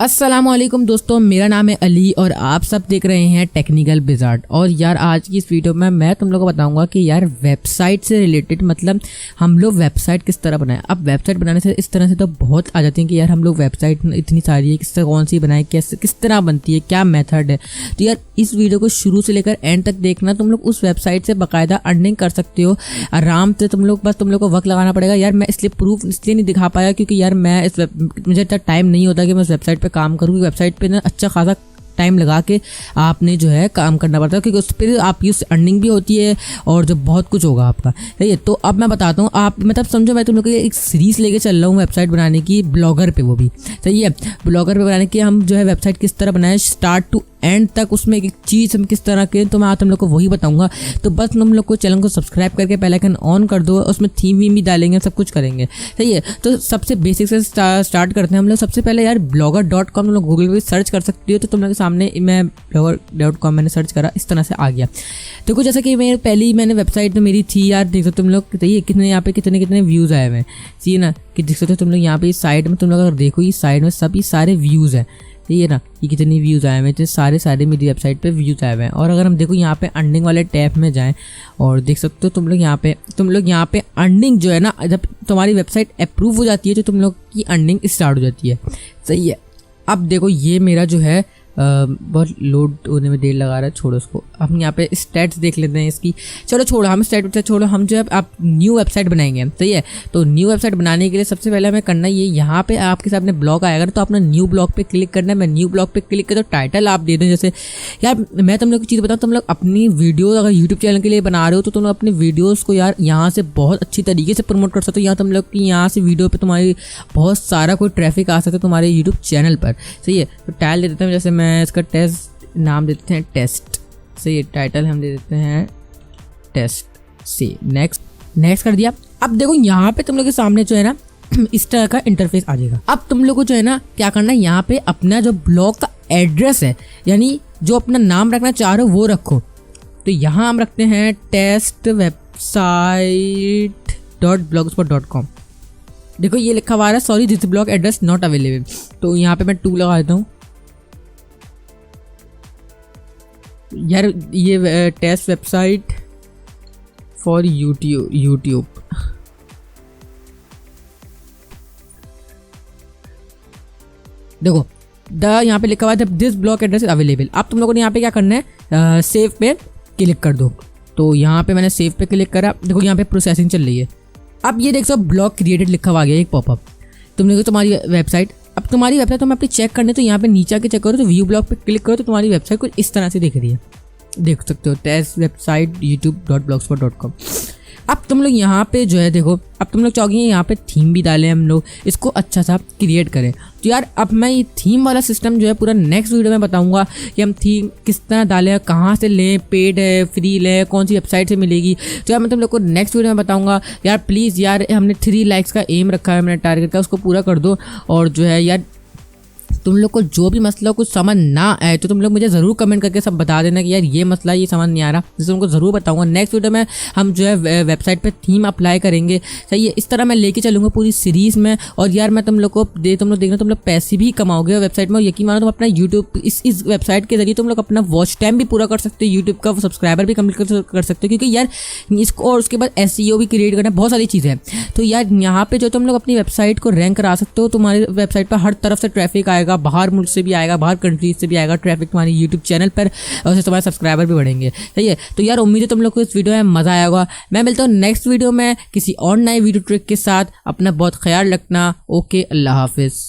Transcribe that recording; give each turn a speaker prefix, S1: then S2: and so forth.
S1: अस्सलामुअलैकुम दोस्तों, मेरा नाम है अली और आप सब देख रहे हैं टेक्निकल बिज़ार्ड। और यार आज की इस वीडियो में मैं तुम लोगों को बताऊंगा कि यार वेबसाइट से रिलेटेड मतलब हम लोग वेबसाइट किस तरह बनाएं। अब वेबसाइट बनाने से इस तरह से तो बहुत आ जाती है कि यार हम लोग वेबसाइट इतनी सारी है, किस तरह कौन सी बनाए, कैसे किस तरह बनती है, क्या मेथड है। तो यार इस वीडियो को शुरू से लेकर एंड तक देखना। तुम लोग उस वेबसाइट से बाकायदा अर्निंग कर सकते हो आराम से। तुम लोग को वक्त लगाना पड़ेगा। यार मैं इसलिए प्रूफ इसलिए नहीं दिखा पाया क्योंकि यार मुझे इतना टाइम नहीं होता कि मैं उस वेबसाइट पे काम करूँ। वेबसाइट पे ना अच्छा खासा टाइम लगा के आपने जो है काम करना पड़ता है क्योंकि उस पर आपकी उस अर्निंग भी होती है और जो बहुत कुछ होगा आपका। सही है, तो अब मैं बताता हूँ आप मतलब समझो, मैं तुम लोग को एक सीरीज लेके चल रहा हूँ वेबसाइट बनाने की, ब्लॉगर पे, वो भी सही है। ब्लॉगर पे बनाने की हम जो है वेबसाइट किस तरह बनाए स्टार्ट टू एंड तक, उसमें एक चीज़ हम किस तरह के, तो मैं तुम लोग को वही बताऊंगा। तो बस तुम लोग को चैनल को सब्सक्राइब करके बेल आइकन ऑन कर दो, उसमें थीम वीम भी डालेंगे, सब कुछ करेंगे। सही है, तो सबसे बेसिक से स्टार्ट करते हैं हम लोग। सबसे पहले यार blogger.com तुम लोग गूगल पे सर्च कर सकते हो। तो तुम लोग के सामने मैं blogger.com मैंने सर्च करा, इस तरह से आ गया। देखो जैसा कि मैंने वेबसाइट में मेरी थी यार, देख सकते तुम लोग कितने यहाँ पे कितने व्यूज़ आए हुए हैं, ठीक है ना, कि देख सकते हो तुम लोग यहाँ पे साइड में। तुम लोग अगर देखो ये साइड में सभी सारे व्यूज़ हैं, ये ना, ये कितने व्यूज़ आए हुए हैं, तो सारे मेरी वेबसाइट पे व्यूज़ आए हुए हैं। और अगर हम देखो यहाँ पे अर्निंग वाले टैब में जाएं और देख सकते हो तुम लोग यहाँ पे अर्निंग जो है ना, जब तुम्हारी वेबसाइट अप्रूव हो जाती है तो तुम लोग की अर्निंग स्टार्ट हो जाती है। सही है, अब देखो ये मेरा जो है बहुत लोड होने में देर लगा रहा है, छोड़ो उसको। हम यहाँ पे स्टैट्स देख लेते हैं इसकी। चलो छोड़ो, हम स्टैट छोड़ो, हम जो है आप न्यू वेबसाइट बनाएंगे। सही है, तो न्यू वेबसाइट बनाने के लिए सबसे पहले हमें करना ये, यहाँ पे आपके सामने ब्लॉग आएगा तो अपना न्यू ब्लॉग पे क्लिक करना है। मैं न्यू ब्लॉग पे क्लिक कर, तो टाइटल आप दे दें। जैसे यार मैं तुम लोग की चीज़ बताऊँ, तुम लोग अपनी वीडियो अगर यूट्यूब चैनल के लिए बना रहे हो तो तुम लोग अपनी वीडियोज़ को यार यहाँ से बहुत अच्छी तरीके से प्रमोट कर सकते हो। यहाँ तुम लोग की यहाँ से वीडियो पर तुम्हारी बहुत सारा कोई ट्रैफिक आ सकता है तुम्हारे यूट्यूब चैनल पर। सही है, तो टाइटल दे देते हैं, जैसे मैं इसका टेस्ट नाम देते हैं टेस्ट। सही है, टाइटल हम दे देते हैं टेस्ट से। नेक्स्ट कर दिया। अब देखो यहाँ पे तुम लोग के सामने जो है ना इस तरह का इंटरफेस आ जाएगा। अब तुम लोग को जो है ना क्या करना है, यहाँ पे अपना जो ब्लॉग का एड्रेस है, यानी जो अपना नाम रखना चाह रहे हो वो रखो। तो यहाँ हम रखते हैं टेस्ट website.blogspot.com। देखो ये लिखा हुआ है sorry this blog address not available. तो यहाँ पे मैं 2 लगा देता हूँ। यार ये टेस्ट वेबसाइट फॉर यूट्यूब। देखो यहाँ पे लिखा हुआ है this blog address is available. अब तुम लोगों ने यहाँ पे क्या करना है, सेव पे क्लिक कर दो। तो यहाँ पे मैंने सेव पे क्लिक करा। देखो यहाँ पे प्रोसेसिंग चल रही है। अब ये देखो ब्लॉग क्रिएटेड लिखा हुआ गया एक पॉपअप। तुमने देखो तुम्हारी वेबसाइट, अब तुम्हारी वेबसाइट तुम्हें अपनी चेक करने, तो यहाँ पे नीचे आके चेक करो, तो व्यू ब्लॉग पे क्लिक करो तो तुम्हारी वेबसाइट कुछ इस तरह से दिख रही है, देख सकते हो टेस्ट वेबसाइट youtube.blogspot.com। अब तुम लोग यहाँ पे जो है देखो, अब तुम लोग चाहोगे यहाँ पे थीम भी डालें, हम लोग इसको अच्छा सा क्रिएट करें। तो यार अब मैं ये थीम वाला सिस्टम जो है पूरा नेक्स्ट वीडियो में बताऊंगा कि हम थीम किस तरह डालें, कहाँ से लें, पेड है, फ्री लें, कौन सी वेबसाइट से मिलेगी। तो यार मैं तुम लोग को नेक्स्ट वीडियो में बताऊंगा। यार प्लीज़ यार हमने 3 लाइक्स का एम रखा है, मैंने टारगेट का, उसको पूरा कर दो। और जो है यार तुम लोग को जो भी मसला कुछ समझ ना आए तो तुम लोग मुझे ज़रूर कमेंट करके सब बता देना कि यार ये मसला ये समझ नहीं आ रहा, जिससे तुमको ज़रूर बताऊंगा। नेक्स्ट वीडियो में हम जो है वेबसाइट पे थीम अप्लाई करेंगे। सही है, इस तरह मैं लेके चलूँगा पूरी सीरीज़ में। और यार मैं तुम लोग देखना, तुम लोग पैसे भी कमाओगे वेबसाइट में। और यकीन मानो तुम अपना यूट्यूब इस वेबसाइट के जरिए तुम लोग अपना वॉच टाइम भी पूरा कर सकते हो, यूट्यूब का सब्सक्राइबर भी कम्प्लीट कर सकते हो, क्योंकि यार इसको और उसके बाद SEO भी क्रिएट करना, बहुत सारी चीज़ें हैं। तो यार यहाँ पे जो तुम लोग अपनी वेबसाइट को रैंक करा सकते हो, तुम्हारी वेबसाइट पर हर तरफ से ट्रैफिक आएगा, बाहर मुल्क से भी आएगा, बाहर कंट्रीज से भी आएगा ट्रैफिक तुम्हारी यूट्यूब चैनल पर, और उससे तुम्हारे सब्सक्राइबर भी बढ़ेंगे। सही है, तो यार उम्मीद है तुम लोग को इस वीडियो में मज़ा आया होगा। मैं मिलता हूँ नेक्स्ट वीडियो में किसी और नए वीडियो ट्रिक के साथ। अपना बहुत ख्याल रखना। ओके, अल्लाह हाफिज़।